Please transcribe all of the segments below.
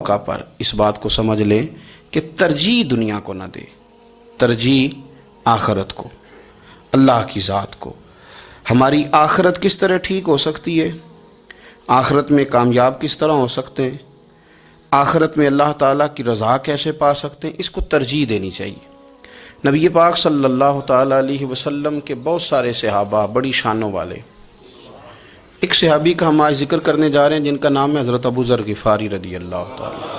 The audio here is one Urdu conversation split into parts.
موقع پر اس بات کو سمجھ لیں کہ ترجیح دنیا کو نہ دے، ترجیح آخرت کو، اللہ کی ذات کو۔ ہماری آخرت کس طرح ٹھیک ہو سکتی ہے، آخرت میں کامیاب کس طرح ہو سکتے ہیں، آخرت میں اللہ تعالیٰ کی رضا کیسے پا سکتے ہیں، اس کو ترجیح دینی چاہیے۔ نبی پاک صلی اللہ تعالیٰ علیہ وسلم کے بہت سارے صحابہ بڑی شانوں والے، ایک صحابی کا ہم آج ذکر کرنے جا رہے ہیں جن کا نام ہے حضرت ابو ذر غفاری رضی اللہ تعالیٰ۔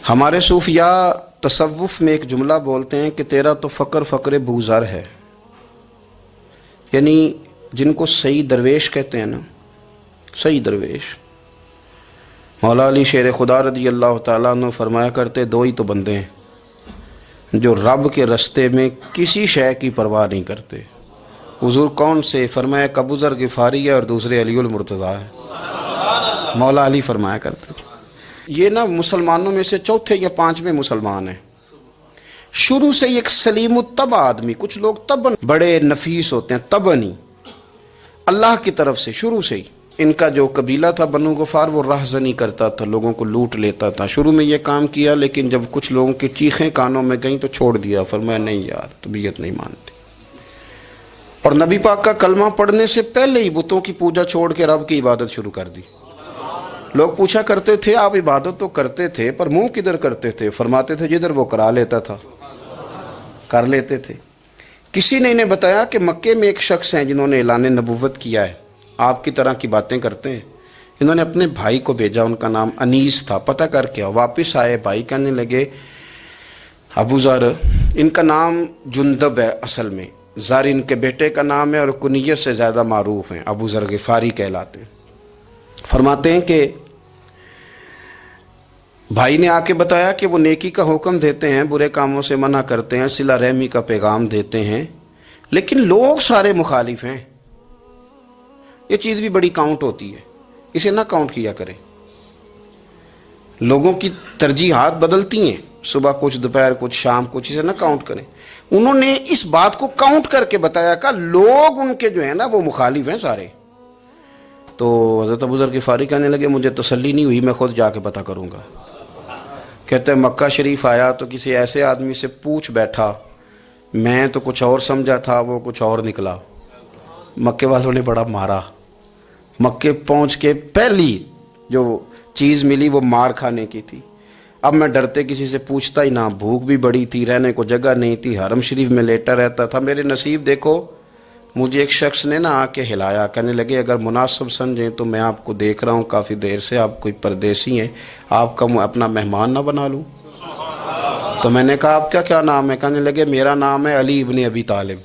ہمارے صوفیاء تصوف میں ایک جملہ بولتے ہیں کہ تیرا تو فقر ابو ذر ہے، یعنی جن کو صحیح درویش کہتے ہیں نا، صحیح درویش۔ مولا علی شیر خدا رضی اللہ تعالیٰ عنہ فرمایا کرتے دو ہی تو بندے ہیں جو رب کے رستے میں کسی شے کی پرواہ نہیں کرتے۔ حضور کون سے؟ فرمایا ابو ذر غفاری ہے اور دوسرے علی المرتضیٰ ہے۔ مولا علی فرمایا کرتے یہ نا مسلمانوں میں سے چوتھے یا پانچویں مسلمان ہیں، شروع سے ایک سلیم الطبع آدمی، کچھ لوگ طبعاً بڑے نفیس ہوتے ہیں، طبعاً اللہ کی طرف سے شروع سے ہی۔ ان کا جو قبیلہ تھا بنو غفار وہ راہزنی کرتا تھا، لوگوں کو لوٹ لیتا تھا، شروع میں یہ کام کیا لیکن جب کچھ لوگوں کی چیخیں کانوں میں گئیں تو چھوڑ دیا، فرمایا نہیں یار طبیعت نہیں مانتی۔ اور نبی پاک کا کلمہ پڑھنے سے پہلے ہی بتوں کی پوجا چھوڑ کے رب کی عبادت شروع کر دی۔ لوگ پوچھا کرتے تھے آپ عبادت تو کرتے تھے پر منہ کدھر کرتے تھے؟ فرماتے تھے جدھر وہ کرا لیتا تھا کر لیتے تھے۔ کسی نے انہیں بتایا کہ مکے میں ایک شخص ہیں جنہوں نے اعلان نبوت کیا ہے، آپ کی طرح کی باتیں کرتے ہیں۔ انہوں نے اپنے بھائی کو بھیجا، ان کا نام انیس تھا، پتہ کر کے واپس آئے، بھائی کہنے لگے ابو ذر، ان کا نام جندب ہے، اصل میں ذر ان کے بیٹے کا نام ہے اور کنیت سے زیادہ معروف ہیں، ابو ذر غفاری کہلاتے ہیں۔ فرماتے ہیں کہ بھائی نے آ کے بتایا کہ وہ نیکی کا حکم دیتے ہیں، برے کاموں سے منع کرتے ہیں، صلہ رحمی کا پیغام دیتے ہیں، لیکن لوگ سارے مخالف ہیں۔ یہ چیز بھی بڑی کاؤنٹ ہوتی ہے، اسے نہ کاؤنٹ کیا کریں۔ لوگوں کی ترجیحات بدلتی ہیں، صبح کچھ، دوپہر کچھ، شام کچھ، اسے نہ کاؤنٹ کریں۔ انہوں نے اس بات کو کاؤنٹ کر کے بتایا کہ لوگ ان کے جو ہیں نا وہ مخالف ہیں سارے۔ تو حضرت ابو ذر غفاری کہنے لگے مجھے تسلی نہیں ہوئی، میں خود جا کے پتہ کروں گا۔ کہتے ہیں مکہ شریف آیا تو کسی ایسے آدمی سے پوچھ بیٹھا، میں تو کچھ اور سمجھا تھا، وہ کچھ اور نکلا۔ مکے والوں نے بڑا مارا، مکے پہنچ کے پہلی جو چیز ملی وہ مار کھانے کی تھی۔ اب میں ڈرتے کسی سے پوچھتا ہی نہ، بھوک بھی بڑی تھی، رہنے کو جگہ نہیں تھی، حرم شریف میں لیٹا رہتا تھا۔ میرے نصیب دیکھو، مجھے ایک شخص نے آ کے ہلایا، کہنے لگے اگر مناسب سمجھیں تو میں آپ کو دیکھ رہا ہوں کافی دیر سے، آپ کوئی پردیسی ہیں، آپ کا اپنا مہمان نہ بنا لوں؟ تو میں نے کہا آپ کا کیا نام ہے؟ کہنے لگے میرا نام ہے علی ابن ابی طالب۔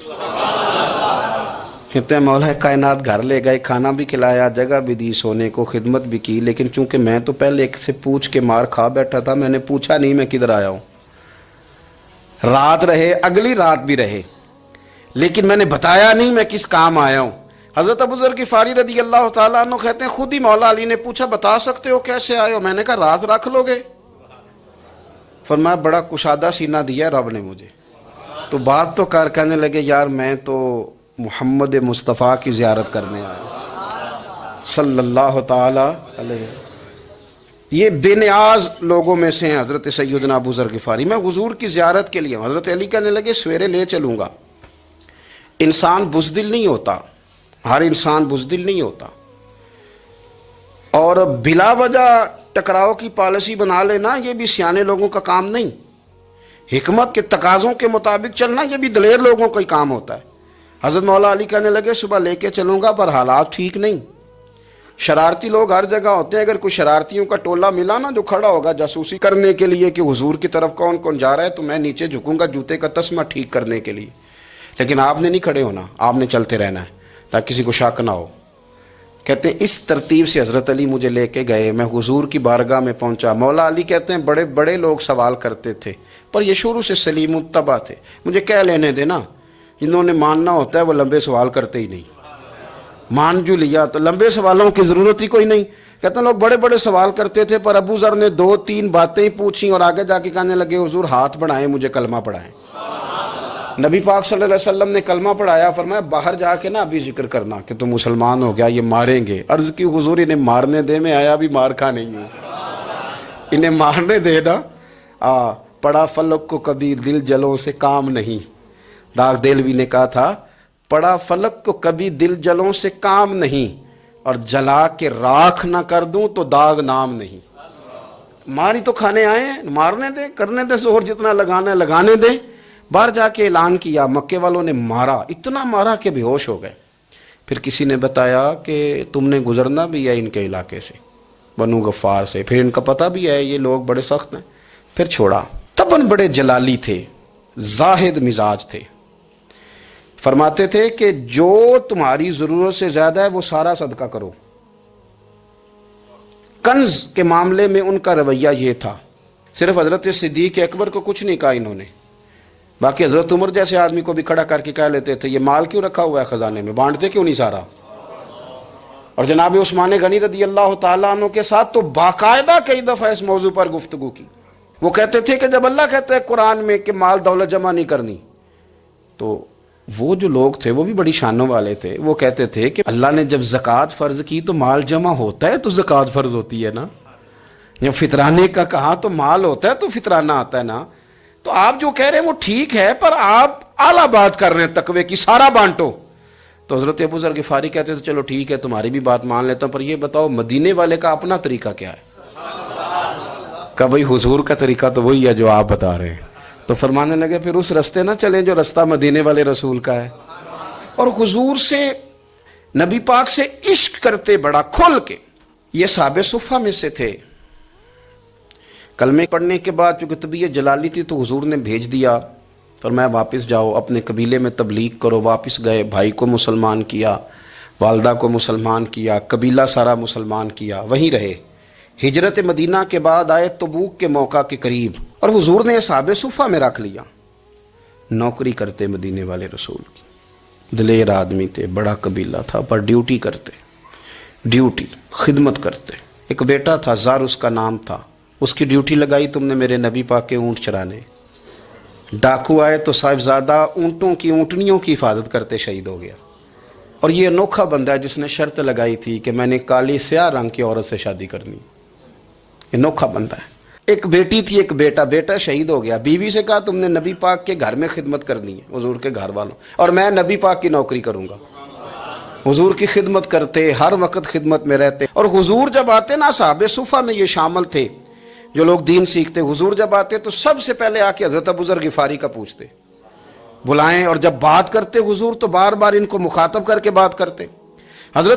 کہتے ہیں مولا کائنات گھر لے گئے، کھانا بھی کھلایا، جگہ بھی دی سونے کو، خدمت بھی کی، لیکن چونکہ میں تو پہلے ایک سے پوچھ کے مار کھا بیٹھا تھا، میں نے پوچھا نہیں میں کدھر آیا ہوں۔ رات رہے، اگلی رات بھی رہے، لیکن میں نے بتایا نہیں میں کس کام آیا ہوں۔ حضرت ابو ذر غفاری رضی اللہ تعالیٰ عنہ کہتے ہیں خود ہی مولا علی نے پوچھا بتا سکتے ہو کیسے آئے ہو؟ میں نے کہا رات رکھ لو گے؟ فرمایا بڑا کشادہ سینہ دیا رب نے مجھے، تو بات تو کر۔ کہنے لگے یار میں تو محمد مصطفیٰ کی زیارت کرنے آیا صلی اللہ تعالی علیہ وسلم۔ یہ بے نیاز لوگوں میں سے ہیں حضرت سیدنا ابو ذر غفاری۔ میں حضور کی زیارت کے لیے، حضرت علی کہنے لگے سویرے لے چلوں گا۔ انسان بزدل نہیں ہوتا، ہر انسان بزدل نہیں ہوتا، اور بلا وجہ ٹکراؤ کی پالیسی بنا لینا یہ بھی سیانے لوگوں کا کام نہیں۔ حکمت کے تقاضوں کے مطابق چلنا یہ بھی دلیر لوگوں کا ہی کام ہوتا ہے۔ حضرت مولا علی کہنے لگے صبح لے کے چلوں گا پر حالات ٹھیک نہیں، شرارتی لوگ ہر جگہ ہوتے ہیں، اگر کوئی شرارتیوں کا ٹولہ ملا نا جو کھڑا ہوگا جاسوسی کرنے کے لیے کہ حضور کی طرف کون کون جا رہا ہے، تو میں نیچے جھکوں گا جوتے کا تسمہ ٹھیک کرنے کے لیے، لیکن آپ نے نہیں کھڑے ہونا، آپ نے چلتے رہنا ہے تاکہ کسی کو شک نہ ہو۔ کہتے ہیں اس ترتیب سے حضرت علی مجھے لے کے گئے، میں حضور کی بارگاہ میں پہنچا۔ مولا علی کہتے ہیں بڑے بڑے لوگ سوال کرتے تھے پر یہ شروع سے سلیم الطبع تھے، مجھے کہہ لینے دینا، جنہوں نے ماننا ہوتا ہے وہ لمبے سوال کرتے ہی نہیں۔ مان جو لیا تو لمبے سوالوں کی ضرورت ہی کوئی نہیں۔ کہتے ہیں لوگ بڑے بڑے سوال کرتے تھے پر ابو ذر نے 2-3 باتیں ہی پوچھیں اور آگے جا کے کہنے لگے حضور ہاتھ بڑھائیں مجھے کلمہ پڑھائیں۔ نبی پاک صلی اللہ علیہ وسلم نے کلمہ پڑھایا، فرمایا باہر جا کے نا ابھی ذکر کرنا کہ تم مسلمان ہو گیا، یہ ماریں گے۔ عرض کی حضور انہیں مارنے دے، میں آیا بھی مار کھا نہیں ہوں۔ انہیں مارنے دے نا. پڑا فلک کو کبھی دل جلوں سے کام نہیں. داغ دہلوی نے کہا تھا پڑا فلک کو کبھی دل جلوں سے کام نہیں، اور جلا کے راکھ نہ کر دوں تو داغ نام نہیں. ماری تو کھانے آئے ہیں، مارنے دے، کرنے دے زہر جتنا لگانا ہے لگانے دے. باہر جا کے اعلان کیا، مکے والوں نے مارا، اتنا مارا کہ بے ہوش ہو گئے. پھر کسی نے بتایا کہ تم نے گزرنا بھی ہے ان کے علاقے سے، بنو غفار سے، پھر ان کا پتہ بھی ہے یہ لوگ بڑے سخت ہیں. پھر چھوڑا. تباً بڑے جلالی تھے، زاہد مزاج تھے. فرماتے تھے کہ جو تمہاری ضرورت سے زیادہ ہے وہ سارا صدقہ کرو. کنز کے معاملے میں ان کا رویہ یہ تھا. صرف حضرت صدیق اکبر کو کچھ نہیں کہا انہوں نے، باقی حضرت عمر جیسے آدمی کو بھی کھڑا کر کے کہہ لیتے تھے یہ مال کیوں رکھا ہوا ہے خزانے میں، بانٹتے کیوں نہیں سارا. اور جناب عثمان غنی رضی اللہ تعالیٰ عنہ کے ساتھ تو باقاعدہ کئی دفعہ اس موضوع پر گفتگو کی. وہ کہتے تھے کہ جب اللہ کہتا ہے قرآن میں کہ مال دولت جمع نہیں کرنی، تو وہ جو لوگ تھے وہ بھی بڑی شانوں والے تھے. وہ کہتے تھے کہ اللہ نے جب زکوٰۃ فرض کی تو مال جمع ہوتا ہے تو زکوٰۃ فرض ہوتی ہے نا. جب فطرانے کا کہا تو مال ہوتا ہے تو فطرانہ آتا ہے نا. تو آپ جو کہہ رہے ہیں وہ ٹھیک ہے، پر آپ اعلیٰ بات کر رہے ہیں تقوی کی، سارا بانٹو. تو حضرت ابو ذر غفاری کہتے تھے چلو ٹھیک ہے تمہاری بھی بات مان لیتا ہوں، پر یہ بتاؤ مدینے والے کا اپنا طریقہ کیا ہے؟ کہ بھئی حضور کا طریقہ تو وہی ہے جو آپ بتا رہے ہیں. تو فرمانے لگے پھر اس رستے نہ چلیں جو رستہ مدینے والے رسول کا ہے. اور حضور سے، نبی پاک سے عشق کرتے بڑا کھل کے. یہ صحابہ صفہ میں سے تھے. کلمے پڑھنے کے بعد چونکہ طبیعت جلالی تھی تو حضور نے بھیج دیا، فرمایا واپس جاؤ اپنے قبیلے میں تبلیغ کرو. واپس گئے، بھائی کو مسلمان کیا، والدہ کو مسلمان کیا، قبیلہ سارا مسلمان کیا، وہیں رہے. ہجرت مدینہ کے بعد آئے تبوک کے موقع کے قریب، اور حضور نے اصحاب صفہ میں رکھ لیا. نوکری کرتے مدینے والے رسول کی، دلیر آدمی تھے، بڑا قبیلہ تھا، پر ڈیوٹی کرتے، ڈیوٹی خدمت کرتے. ایک بیٹا تھا زار اس کا نام تھا، اس کی ڈیوٹی لگائی تم نے میرے نبی پاک کے اونٹ چرانے. ڈاکو آئے تو صاحبزادہ اونٹوں کی، اونٹنیوں کی حفاظت کرتے شہید ہو گیا. اور یہ انوکھا بندہ ہے جس نے شرط لگائی تھی کہ میں نے کالی سیاہ رنگ کی عورت سے شادی کرنی. انوکھا بندہ ہے. ایک بیٹی تھی، ایک بیٹا، بیٹا شہید ہو گیا. بیوی سے کہا تم نے نبی پاک کے گھر میں خدمت کرنی ہے، حضور کے گھر والوں، اور میں نبی پاک کی نوکری کروں گا. حضور کی خدمت کرتے، ہر وقت خدمت میں رہتے. اور حضور جب آتے نا، صحابہ صفہ میں یہ شامل تھے جو لوگ دین سیکھتے. حضور جب آتے تو سب سے پہلے آ کے حضرت ابو ذر غفاری کا پوچھتے، بلائیں. اور جب بات کرتے حضور تو بار بار ان کو مخاطب کر کے بات کرتے. حضرت